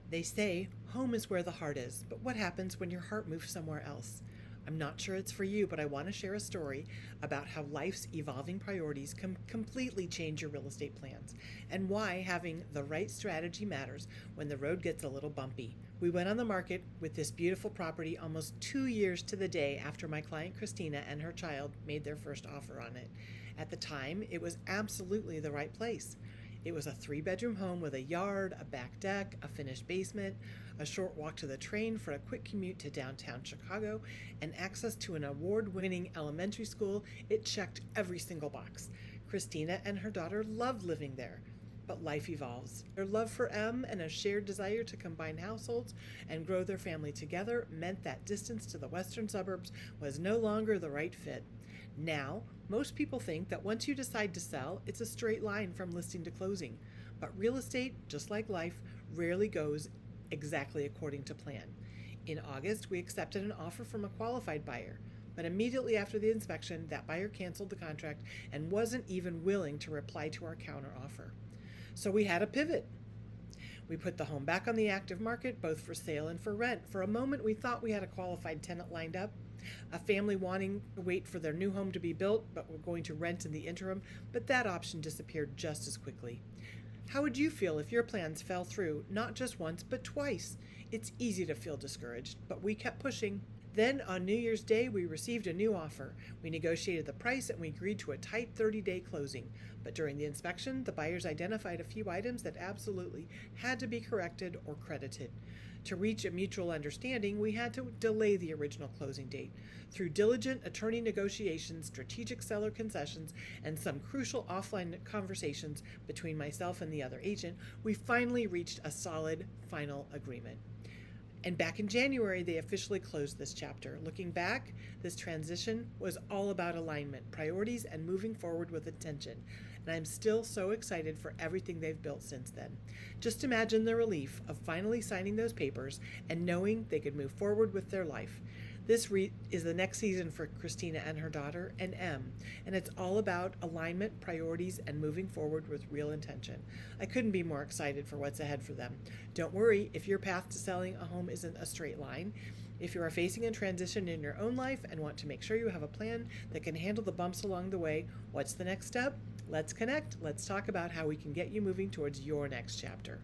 They say home is where the heart is, but what happens when your heart moves somewhere else? I'm not sure it's for you, but I want to share a story about how life's evolving priorities can completely change your real estate plans and why having the right strategy matters when the road gets a little bumpy. We went on the market with this beautiful property almost 2 years to the day after my client Christina and her child made their first offer on it. At the time, it was absolutely the right place. It was a 3-bedroom home with a yard, a back deck, a finished basement, a short walk to the train for a quick commute to downtown Chicago, and access to an award-winning elementary school. It checked every single box. Christina and her daughter loved living there. But life evolves. Their love for M and a shared desire to combine households and grow their family together meant that distance to the western suburbs was no longer the right fit. Now, most people think that once you decide to sell, it's a straight line from listing to closing. But real estate, just like life, rarely goes exactly according to plan. In August, we accepted an offer from a qualified buyer. But immediately after the inspection, that buyer canceled the contract and wasn't even willing to reply to our counteroffer. So we had a pivot. We put the home back on the active market, both for sale and for rent. For a moment, we thought we had a qualified tenant lined up, a family wanting to wait for their new home to be built, but were going to rent in the interim, but that option disappeared just as quickly. How would you feel if your plans fell through, not just once, but twice? It's easy to feel discouraged, but we kept pushing. Then, on New Year's Day, we received a new offer. We negotiated the price and we agreed to a tight 30-day closing. But during the inspection, the buyers identified a few items that absolutely had to be corrected or credited. To reach a mutual understanding, we had to delay the original closing date. Through diligent attorney negotiations, strategic seller concessions, and some crucial offline conversations between myself and the other agent, we finally reached a solid final agreement. And back in January, they officially closed this chapter. Looking back, this transition was all about alignment, priorities, and moving forward with intention. And I'm still so excited for everything they've built since then. Just imagine the relief of finally signing those papers and knowing they could move forward with their life. This is the next season for Christina and her daughter and M, and it's all about alignment, priorities, and moving forward with real intention. I couldn't be more excited for what's ahead for them. Don't worry if your path to selling a home isn't a straight line. If you are facing a transition in your own life and want to make sure you have a plan that can handle the bumps along the way, what's the next step? Let's connect. Let's talk about how we can get you moving towards your next chapter.